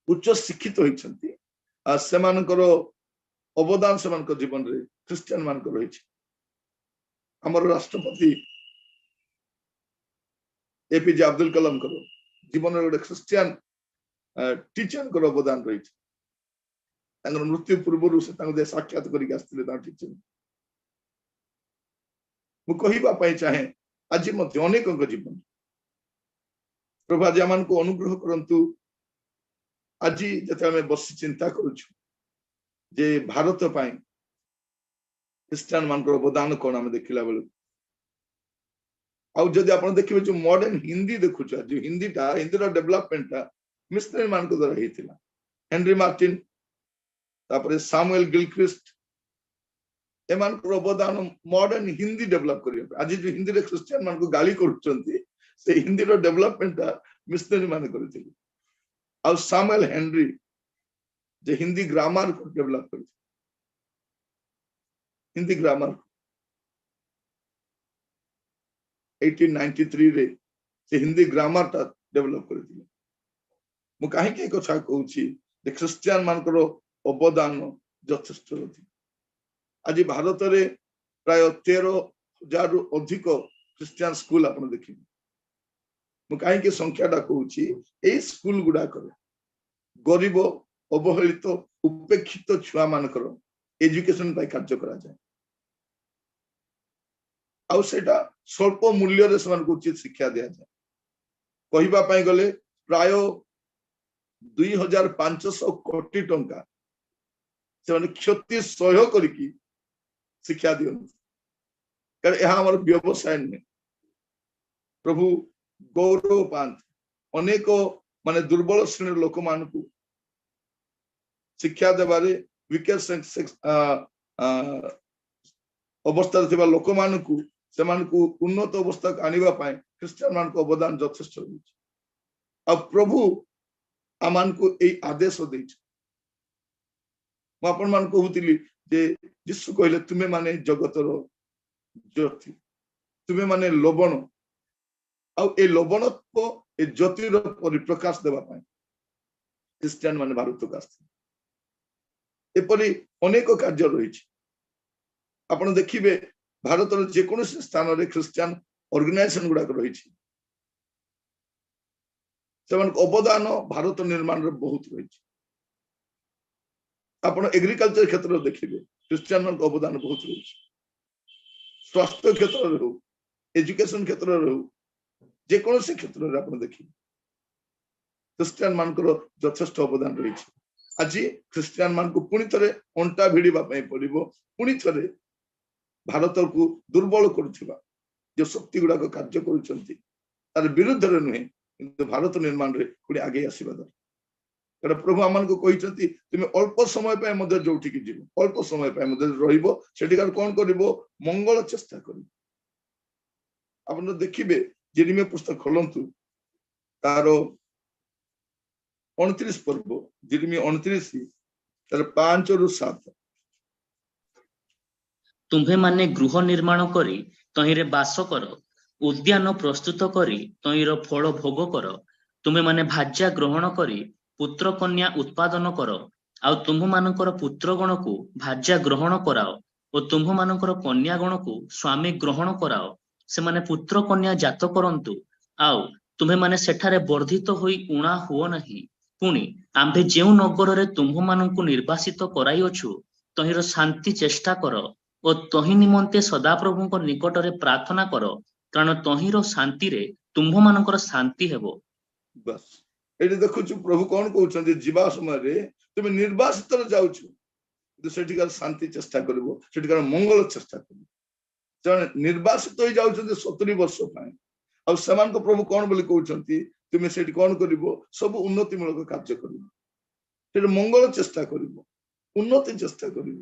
Speaker 1: ଉଚ୍ଚ ଶିକ୍ଷିତ ହୋଇଛନ୍ତି ସେମାନଙ୍କର ଅବଦାନ ସେମାନଙ୍କ ଜୀବନରେ ଖ୍ରୀଷ୍ଟିଆନ ମାନଙ୍କର ରହିଛି ଆମର ରାଷ୍ଟ୍ରପତି एपीजे अब्दुल कलाम जीवन गोटे ख्रीस्टियान टीचर अवदान रही मृत्यु पूर्व से साक्षात करके चाहे आज अनेक जीवन प्रभु आज आम को अनुग्रह करंतु आज जो बस चिंता करुछु जे भारत पाई ख्रीस्टियान मान अवदान कौन आम देखला बेलू आदि आप देखिए जो मॉडर्न हिंदी देखु जो हिंदी डेवलपमेंट मिशनरी मान द्वारा होता हेनरी मार्टिन सामुएल गिलक्रिस्ट एमान अवदान मॉडर्न हिंदी डेवलप कर आज जो हिंदी रे ख्रिस्टियन मान को गाली करुचंती से हिंदी रो डेवलपमेंट मिशनरी मान करथिले आ सामुएल हेनरी जे हिंदी ग्रामर को डेवलप कर हिंदी ग्रामर 1893 रे से हिंदी ग्रामर ता डेवलप करथिले मु काहे के कथा कहूची जे ख्रिस्टियन मान को अवदान यथेष्ट अछि आज भारत रे प्राय 13,000 रु अधिक ख्रिस्टियन स्कूल आपण देखिबे मु काहे के संख्या दा कहूची ए स्कूल गुडा करे गरीब अवहेलित उपेक्षित छुआ मानकर एजुकेशन पाई कार्य करा जाय आउ सेटा स्वल्प मूल्य रे समान को उचित शिक्षा दिया जाए कहिबा पाई गले प्राय 2500 कोटी टंका से क्षति सह्य करके शिक्षा दियंती कारण यह हमार व्यवसाय नहीं प्रभु गौरव पांत अनेक माने दुर्बल श्रेणी लोक मान को शिक्षा देवारे विकेट अवस्था लोक मान को उन्नत अवस्था आनिबा पाए ख्रिस्टियन मान को अवदान यथेष्ट रही प्रभु आमान को यही आदेश दे आपण मान कहूली जे यीशु कहले तुमे माने जगतर ज्योति तुमे माने लवण आ लवणत्व ए ज्योतिर परिप्रकाश देवा पाए ख्रिस्टियन माने भारत को आसते एपरी अनेक कार्य रही आपण देखिबे भारत जेकोसी स्थान रे ख्रिस्टियन ऑर्गेनाइजेशन गुड़ाक रही अवदान भारत निर्माण रे बहुत रही आपण एग्रीकल्चर क्षेत्र में देखिए ख्रिस्टियन मान अवदान बहुत रही स्वास्थ्य क्षेत्र में हो एजुकेशन क्षेत्र में हो जेकोसी क्षेत्र में आप देखिए ख्रिस्टियन मान यथेष्ट अवदान रही आज ख्रिस्टियन मान को पुणी थे अंटा भिड़ा पड़ो पुणी थे भारत को दुर्बल करुवा जो शक्ति गुड़ाक कार्य कर विरुद्ध नुहे भारत निर्माण रे आगे आसवा दरकार କାରଣ ପ୍ରଭୁ ଆମମାନଙ୍କୁ କହିଛନ୍ତି ତୁମେ ଅଳ୍ପ ସମୟ ପାଇଁ ମଧ୍ୟ ଯୋଉଠିକି ଯିବ, ଅଳ୍ପ ସମୟ ପାଇଁ ମଧ୍ୟ ରହିବ, ସେଠିକାର କଣ କରିବ? ମଙ୍ଗଳ ଚେଷ୍ଟା କରିବ। ଆପଣ ଦେଖିବେ ଜେରେମିୟା ପୁସ୍ତକ ଖୋଲନ୍ତୁ, ତାର 29 ପର୍ବ, ଜେରେମିୟା 29 ତାର 5 ରୁ 7।
Speaker 2: ତୁମ୍ଭେ ମାନେ ଗୃହ ନିର୍ମାଣ କରି ତହିଁରେ ବାସ କର, ଉଦ୍ୟାନ ପ୍ରସ୍ତୁତ କରି ତହିଁର ଫଳ ଭୋଗ କର। ତୁମେ ମାନେ ଭାଜ୍ୟା ଗ୍ରହଣ କରି ପୁତ୍ର କନ୍ୟା ଉତ୍ପାଦନ କର, ଆଉ ତୁମ୍ଭମାନଙ୍କର ପୁତ୍ରଗଣକୁ ଭାଜ୍ୟା ଗ୍ରହଣ କରାଅ ଓ ତୁମ୍ଭମାନଙ୍କର କନ୍ୟାଗଣକୁ ସ୍ୱାମୀ ଗ୍ରହଣ କରାଅ। ସେମାନେ ପୁତ୍ର କନ୍ୟା ଜାତ କରନ୍ତୁ, ଆଉ ତୁମ୍ଭେମାନେ ସେଠାରେ ବର୍ଦ୍ଧିତ ହୋଇ ଉଣା ହୁଅ ନାହିଁ। ପୁଣି ଆମ୍ଭେ ଯେଉଁ ନଗରରେ ତୁମ୍ଭମାନଙ୍କୁ ନିର୍ବାସିତ କରାଇଅଛୁ ତହିଁର ଶାନ୍ତି ଚେଷ୍ଟା କର ଓ ତହିଁ ନିମନ୍ତେ ସଦାପ୍ରଭୁଙ୍କ ନିକଟରେ ପ୍ରାର୍ଥନା କର, କାରଣ ତହିଁର ଶାନ୍ତିରେ ତୁମ୍ଭମାନଙ୍କର ଶାନ୍ତି ହେବ।
Speaker 1: ବାସ୍ ଏଠି ଦେଖୁଛୁ ପ୍ରଭୁ କଣ କହୁଛନ୍ତି, ଯିବା ସମୟରେ ତୁମେ ନିର୍ବାସିତରେ ଯାଉଛ, କିନ୍ତୁ ସେଠିକାର ଶାନ୍ତି ଚେଷ୍ଟା କରିବ, ସେଠିକାର ମଙ୍ଗଳ ଚେଷ୍ଟା କରିବ। ସେମାନେ ନିର୍ବାସିତ ହେଇ ଯାଉଛନ୍ତି 70 ବର୍ଷ ପାଇଁ, ଆଉ ସେମାନଙ୍କ ପ୍ରଭୁ କଣ ବୋଲି କହୁଛନ୍ତି, ତୁମେ ସେଠି କଣ କରିବ? ସବୁ ଉନ୍ନତିମୂଳକ କାର୍ଯ୍ୟ କରିବ, ସେଠି ମଙ୍ଗଳ ଚେଷ୍ଟା କରିବ, ଉନ୍ନତି ଚେଷ୍ଟା କରିବ।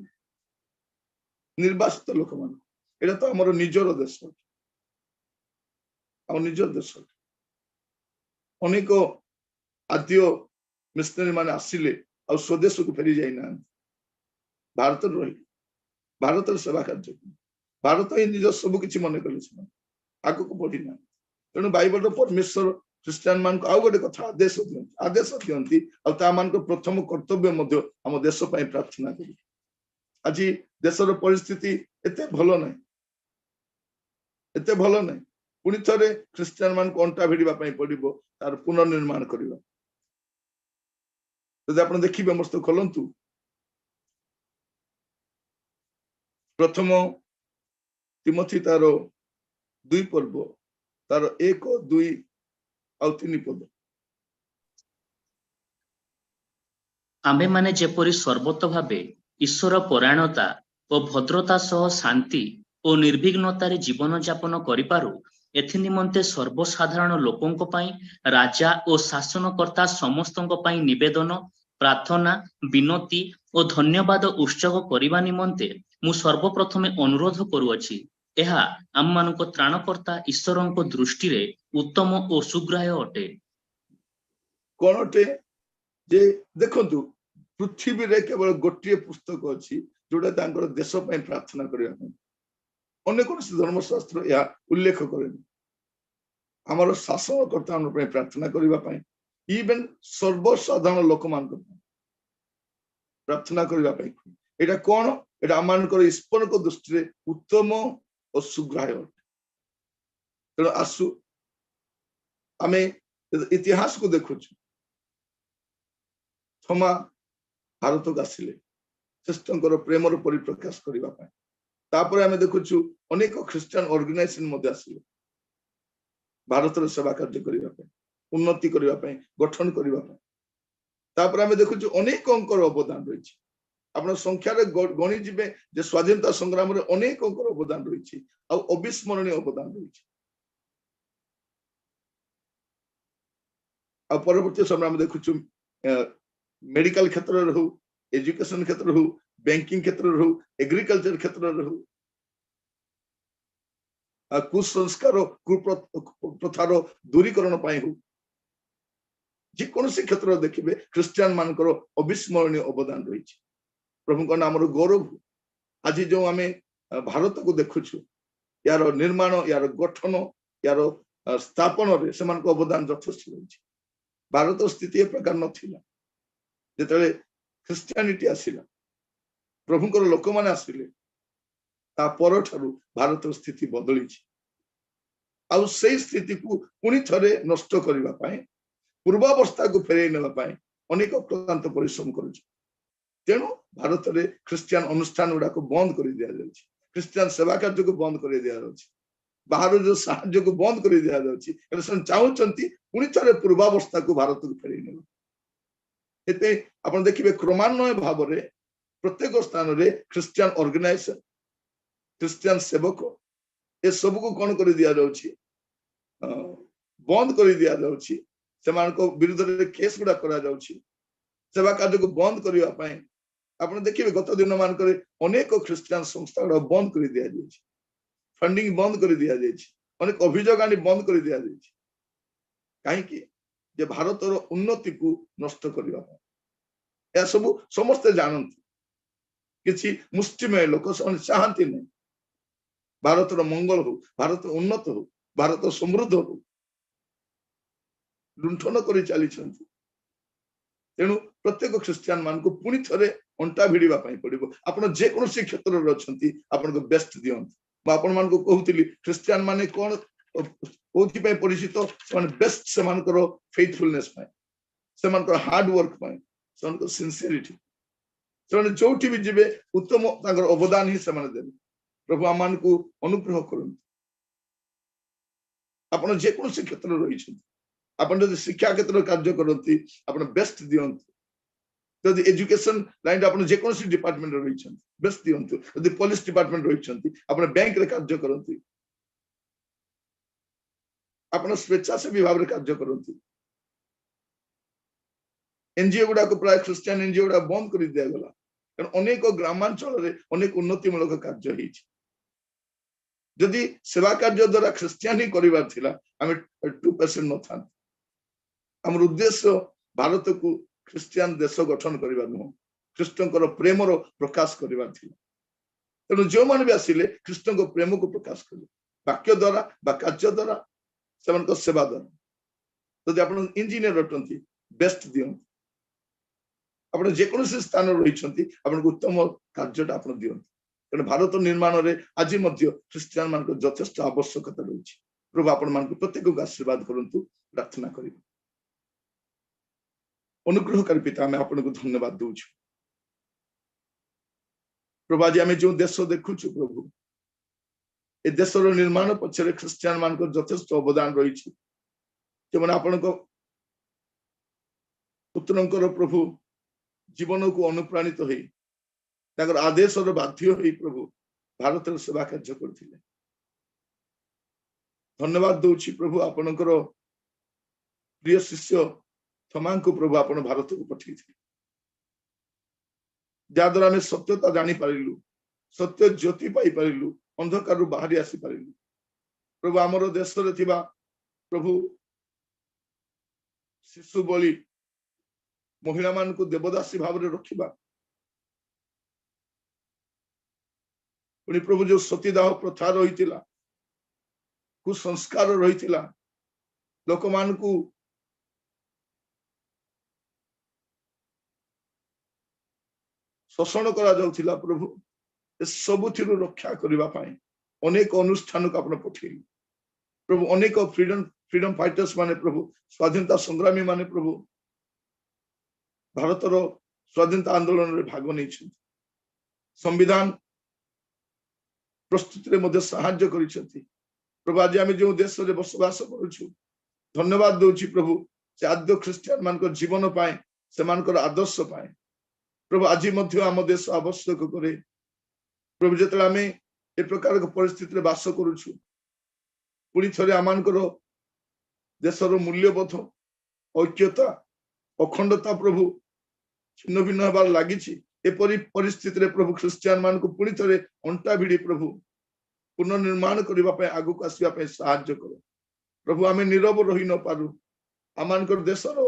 Speaker 1: ନିର୍ବାସିତ ଲୋକମାନେ, ଏଇଟା ତ ଆମର ନିଜର ଦେଶ, ଆମ ନିଜର ଦେଶ। ଅନେକ ଆଦ୍ୟ ମିଶନାରୀ ମାନେ ଆସିଲେ ଆଉ ସ୍ୱଦେଶକୁ ଫେରି ଯାଇନାହାନ୍ତି, ଭାରତରେ ରହିଲେ, ଭାରତରେ ସେବା କାର୍ଯ୍ୟ କଲେ, ଭାରତ ହିଁ ନିଜ ସବୁ କିଛି ମନେ କଲେ, ସେମାନେ ଆଗକୁ ବଢିନାହାନ୍ତି। ତେଣୁ ବାଇବଲର ପରମେଶ୍ୱର ଖ୍ରୀଷ୍ଟିଆନ ମାନଙ୍କୁ ଆଉ ଗୋଟେ କଥା ଆଦେଶ ଦିଅନ୍ତି, ଆଉ ତା ମାନଙ୍କ ପ୍ରଥମ କର୍ତ୍ତବ୍ୟ ମଧ୍ୟ ଆମ ଦେଶ ପାଇଁ ପ୍ରାର୍ଥନା କରୁ। ଆଜି ଦେଶର ପରିସ୍ଥିତି ଏତେ ଭଲ ନାହିଁ, ଏତେ ଭଲ ନାହିଁ। ପୁଣି ଥରେ ଖ୍ରୀଷ୍ଟିଆନ ମାନଙ୍କୁ ଅଣ୍ଟା ଭିଡ଼ିବା ପାଇଁ ପଡିବ, ତାର ପୁନର୍ନିର୍ମାଣ କରିବା। ଯଦି ଆପଣ ଦେଖିବେ, ମସ୍ତ ଖୋଲନ୍ତୁ ପ୍ରଥମ ତିମୋଥୀ ତାର 2 ପର୍ବ, ତାର 1, 2 ଆଉ 3 ପଦ।
Speaker 2: ଆମ୍ଭେମାନେ ଯେପରି ସର୍ବତ ଭାବେ ଈଶ୍ୱର ପରାୟଣତା ଓ ଭଦ୍ରତା ସହ ଶାନ୍ତି ଓ ନିର୍ବିଘ୍ନତାରେ ଜୀବନ ଯାପନ କରିପାରୁ, ଏଥି ନିମନ୍ତେ ସର୍ବସାଧାରଣ ଲୋକଙ୍କ ପାଇଁ, ରାଜା ଓ ଶାସନକର୍ତ୍ତା ସମସ୍ତଙ୍କ ପାଇଁ ନିବେଦନ, ପ୍ରାର୍ଥନା, ବିନତି ଓ ଧନ୍ୟବାଦ ଉତ୍ସର୍ଗ କରିବା ନିମନ୍ତେ ମୁଁ ସର୍ବପ୍ରଥମେ ଅନୁରୋଧ କରୁଅଛି। ଏହା ଆମମାନଙ୍କ ତ୍ରାଣକର୍ତ୍ତା ଈଶ୍ୱରଙ୍କ ଦୃଷ୍ଟିରେ ଉତ୍ତମ ଓ ସୁଗ୍ରାହ୍ୟ ଅଟେ।
Speaker 1: କଣ ଅଟେ? ଯେ ଦେଖନ୍ତୁ, ପୃଥିବୀରେ କେବଳ ଗୋଟିଏ ପୁସ୍ତକ ଅଛି ଯୋଉଟା ତାଙ୍କର ଦେଶ ପାଇଁ ପ୍ରାର୍ଥନା କରିବା ପାଇଁ। ଅନ୍ୟ କୌଣସି ଧର୍ମଶାସ୍ତ୍ର ଏହା ଉଲ୍ଲେଖ କରେନି। ଆମର ଶାସନକର୍ତ୍ତା ମାନଙ୍କ ପାଇଁ ପ୍ରାର୍ଥନା କରିବା ପାଇଁ, ଇଭେନ ସର୍ବସାଧାରଣ ଲୋକମାନଙ୍କ ପାଇଁ ପ୍ରାର୍ଥନା କରିବା ପାଇଁ। ଏଇଟା କଣ? ଏଇଟା ଆମମାନଙ୍କର ଈଶ୍ୱରଙ୍କ ଦୃଷ୍ଟିରେ ଉତ୍ତମ ଓ ସୁଗ୍ରାହ୍ୟ ଅଟେ। ତେଣୁ ଆସୁ ଆମେ ଇତିହାସକୁ ଦେଖୁଛୁ। ଥମା ଭାରତକୁ ଆସିଲେ ଖ୍ରୀଷ୍ଟଙ୍କର ପ୍ରେମର ପରିପ୍ରକାଶ କରିବା ପାଇଁ। ତାପରେ ଆମେ ଦେଖୁଛୁ ଅନେକ ଖ୍ରୀଷ୍ଟିଆନ ଅର୍ଗାନାଇଜେସନ ମଧ୍ୟ ଆସିଲେ ଭାରତର ସେବା କାର୍ଯ୍ୟ କରିବା ପାଇଁ, ଉନ୍ନତି କରିବା ପାଇଁ, ଗଠନ କରିବା ପାଇଁ। ତାପରେ ଆମେ ଦେଖୁଛୁ ଅନେକଙ୍କର ଅବଦାନ ରହିଛି। ଆପଣ ସଂଖ୍ୟାରେ ଗଣି ଯିବେ ଯେ ସ୍ୱାଧୀନତା ସଂଗ୍ରାମରେ ଅନେକଙ୍କର ଅବଦାନ ରହିଛି, ଆଉ ଅବିସ୍ମରଣୀୟ ଅବଦାନ ରହିଛି। ଆଉ ପରବର୍ତ୍ତୀ ସମୟ ଆମେ ଦେଖୁଛୁ मेडिकल क्षेत्र रहू, एजुकेशन क्षेत्र रहू, बैंकिंग क्षेत्र रहू, एग्रीकल्चर क्षेत्र रहू, कुसंस्कार कुप्रथार दूरीकरण पाई हो, जे कौन से क्षेत्र देखिए ख्रीस्टियान मानकर अविस्मरणीय अवदान रही। प्रभु नाम गौरव। आज जो आम भारत को देखुछु, यार निर्माण, यार गठन, यार स्थापन से अवदान यथेष्ट रही। भारत स्थिति एक प्रकार नथिला, जेतले ख्रिस्टियानिटी आसिला, प्रभुंकर लोक माने आसिले, ता परठारु भारत स्थिति बदली। आउ से स्थिति को पुणी थरे नष्ट करबा पाए, पूर्वावस्था को फेरई नेबा पाए अनेक क्लांत परिश्रम करूछ। तेणु भारत रे ख्रिस्टियान अनुष्ठान गुडा को बंद कर दिया जाउछि, ख्रिस्टियान सेवा कार्य को बंद कर दिया जाउछि, बाहर जो साहाय्य को बंद कर दिया जाउछि। एसन चाहुचंती पुणी थरे पूर्वावस्था को भारत को फेरई नेबा। एते आपण देखिबे क्रमान्वय भाव रे प्रत्येक स्थान रे ख्रिस्टियान ऑर्गेनाइजेशन, ख्रिस्टियान सेवक ए सब को कोन कर दिया जाउछि, बंद कर दिया जाउछि। सेमान को विरुद्ध रे केस गुडा करा जाउछि, सेवा कार्य को बंद करने पाए आपण देखिए गत दिन मानकर अनेक ख्रिस्टियन संस्था गुड़ा बंद कर दिया जाए, फंडिंग बंद कर दिया जाए, अनेक अभियोग आनी बंद कर दिया जाए कहीं जे भारतर उन्नति को नष्ट करने यह सब समस्ते जानती किसी मुष्टिमय लोक चाहती नहीं भारतर मंगल हो, भारत उन्नत हो, भारत समृद्ध हो, लुंठन कर चली तेणु प्रत्येक ख्रिस्टियन मान को पुणी थे अंटा भिड़ा पड़ो आप जेकोसी क्षेत्र में अच्छा आपन को बेस्ट दिंतु आपण मान को कहूली ख्रिस्टियन माने कौन कौन परिचित बेस्ट से फेथफुलनेस से हार्ड वर्क से सिंसियरिटी से जो भी जीवे उत्तम अवदान ही से देवे प्रभु आम को अनुग्रह करूँ आप जेकोसी क्षेत्र में रही आपन जब शिक्षा क्षेत्र कार्य करती आप बेस्ट दिंतु जब एजुकेशन लाइन आप जेकोसी डिपार्टमेंट रही बेस्ट दिंतु जब पुलिस डिपार्टमेंट रही आप बैंक रे कार्य करती आप स्वेच्छासेवी भाव में कार्य करती एनजीओ गुड़ा को प्राय ख्रिस्टियन एनजीओ गुड़ा बंद कर दिगला कारण अनेक ग्रामांचल अनेक उन्नतिमूलक कार्य जदि सेवा कार्य द्वारा ख्रिस्टियन ही कर 2% न था आम उद्देश्य भारत को ख्रिस्टियन देश गठन करवा नुह ख्रीष्टर प्रेमर प्रकाश करवा तेणु जो मैंने भी आसिले ख्रीष्टर प्रेम को प्रकाश करें वाक्य द्वारा कार्य द्वारा से सेवा द्वारा जदि आप इंजीनियर अटंती बेस्ट दिंतु आप जेकोसी स्थान रही आपको उत्तम कार्य आप दिंतु कारण भारत निर्माण में आज ख्रिस्टियन मान यथेष्ट आवश्यकता रही प्रभु आपण मान प्रत्येक को आशीर्वाद करंतु प्रार्थना करिए अनुग्रहकारी पिता आम आपन को धन्यवाद दौर प्रभु आज आम जो देश देखु प्रभु ए देशर निर्माण पक्षरे ख्रिस्टियन मान यथेष्ट अवदान रही जो मैंने आपण पुत्र प्रभु जीवन को अनुप्राणित हो आदेश बाध्य हो प्रभु भारत सेवा कार्य करते धन्यवाद दौर प्रभु आपणकर प्रिय शिष्य थमा को प्रभु आप भारत को पठे जहाद्वारा आम सत्यता जानी पारिलु सत्य ज्योति पाई पारिलु अंधकार बाहरी आसी पारिलु प्रभु आमर देश प्रभु शिशु बलि महिला मान को देवदासी भाव में रखा पुणी प्रभु जो सतीदाह प्रथा रही कुसंस्कार रही लोक मान को शोषण करा प्रभु सबुथि रक्षा करने अनेक अनुष्ठान को आप पठे प्रभु अनेक फ्रीडम फाइटर्स माने प्रभु स्वाधीनता संग्रामी माने प्रभु भारतर स्वाधीनता आंदोलन में भाग नहीं संविधान प्रस्तुति में साहाय्य करिसेंती प्रभु आज आम जो देश में बसवास करुछु धन्यवाद दौर प्रभु से आद्य ख्रिस्टियन मान जीवन पाए से आदर्श पाए प्रभु आज आम देश आवश्यक करे प्रभु जो आम ए प्रकार परिस्थिति बास करुछु पुणी थे आम देशर मूल्यबोध ऐक्यता अखंडता प्रभु छिन्न भिन्न होबार लगी एपरी परिस्थिति रे प्रभु ख्रिस्टियन मान को पुणी थे अंटा भिड़ी प्रभु पुनर्निर्माण करने आग को आसवाई साहाय्य कर प्रभु आम नीरव रही न पारू आम देशर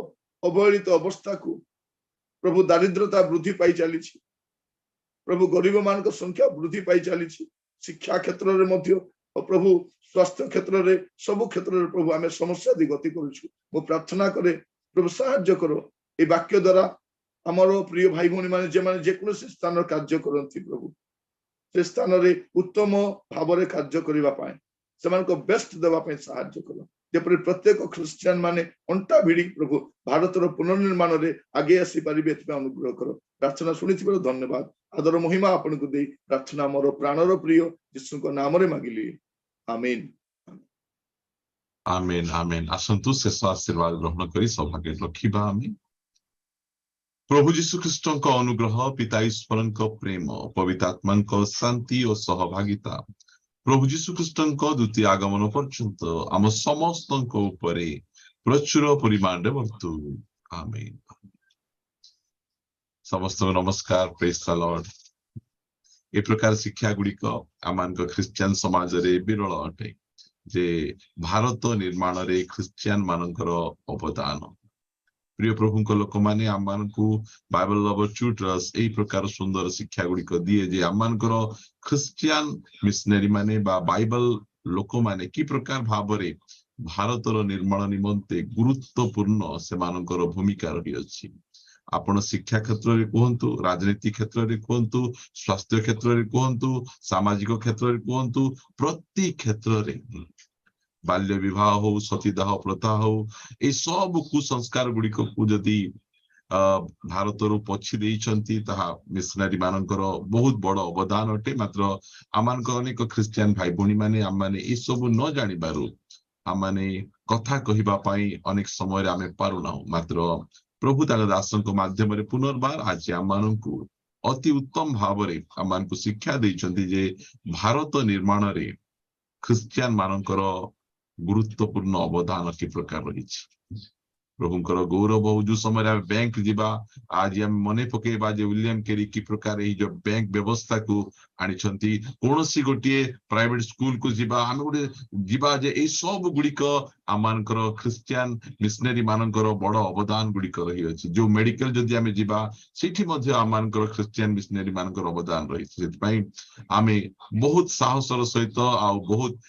Speaker 1: अवहेलित अवस्था को प्रभु दारिद्रता वृद्धि पाई चली प्रभु गरीब मान संख्या वृद्धि पाई चली शिक्षा क्षेत्र में प्रभु स्वास्थ्य क्षेत्र में सब क्षेत्र में प्रभु आम समस्या दी गति करूँ प्रार्थना करे प्रभु साहाय्य करो ये वाक्य द्वारा आमर प्रिय भाई भौणी मैंने जे जेकोसी स्थान कार्य करती प्रभु से स्थान में उत्तम भाव में कार्य करने से बेस्ट देवाई साहाय्य करो जपरी प्रत्येक ख्रिस्टियन माने अंटा भिड़ी प्रभु भारतर पुनर्निर्माण में आगे आसी पारे अनुग्रह करो प्रार्थना शुणी धन्यवाद आदर महिमा आपन को दे प्रार्थना मोर प्राणर प्रिय यीशु को नाम रे मागिली आमीन
Speaker 3: आमीन आमीन आसंतु शेष आशीर्वाद ग्रहण करी सौभाग्य रखिबा आमीन प्रभु जीशु ख्रीष्ट अनुग्रह पिता ईश्वर प्रेम पवित्र आत्मा शांति और सहभागिता प्रभु जीशु ख्रीष्ट द्वितीय आगमन पर्यंत आम समस्त प्रचुर परिमाण वर्तु आमीन। समस्त नमस्कार, प्रेज द लॉर्ड। ए प्रकार शिक्षा गुड़िक आम ख्रिस्टियन समाज रे विरल अटे जे भारत निर्माण रे ख्रिस्टियन मानकर अवदान। प्रिय प्रभु लोक मैंने आम बाइबल लवर ट्यूटर्स यही प्रकार सुंदर शिक्षा गुड़िक दिए जे आम ख्रिस्टियन मिशनरी माने बा बाइबल लोक मैंने कि प्रकार भाव रे भारतर निर्माण निमंते गुरुत्वपूर्ण से मानकर भूमिका रही अछि। आपण शिक्षा क्षेत्र रे कहंतु, राजनीति क्षेत्र रे कहंतु, स्वास्थ्य क्षेत्र रे कहंतु, सामाजिक क्षेत्र रे कहंतु, प्रति क्षेत्र रे बाल्य विवाह हो, सतीदाह प्रथा हो, ए सब कुसंस्कार गुड़िक को जदि भारत रु पछी देइछंती ताहा मिशनरी मानकर बहुत बड़ अवदान अटे। मात्र आमानकर अनेक ख्रिस्टियन भाई भौणी माने आम माने ए सब न जानि बारू आम माने कथा कहिबा पई अनेक समय रे आमे पारुना। मात्र प्रभु तार दासन को माध्यम रे पुनर्बार आज आम मानकु अति उत्तम भाव रे आम मानकु शिक्षा देइछंती जे भारत निर्माण रे ख्रिस्टियन मानकर गुरुत्वपूर्ण अवदान कि प्रकार रही। प्रभुंकर गौरव हो जो समय बैंक जीवा आज हम मने पकेबा जे विलियम केरी कि प्रकार जो बैंक व्यवस्था को आनिछंती। कोनोसी गोटे प्राइवेट स्कूल को जीवा आम गोटे जीवा जे ए सब गुड़िक आमानकर ख्रिस्टियन मिशनरी मानकर बड़ अवदान गुड़िक रही अछि। जो मेडिकल जदि आमे जीवा सेठी मध्ये आमानकर ख्रिस्टियन मिशनरी मानकर अवदान रही। सेति आमे बहुत साहसर सहित आ बहुत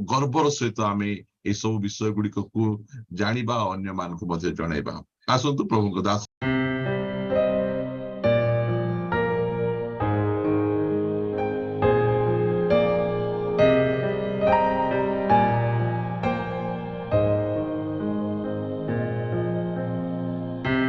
Speaker 3: गर्वर सहित आमे ए सब विषय गुड़िक को जानिबा अन्य मान को मध्य जणाइबा। आसंतु प्रभु दास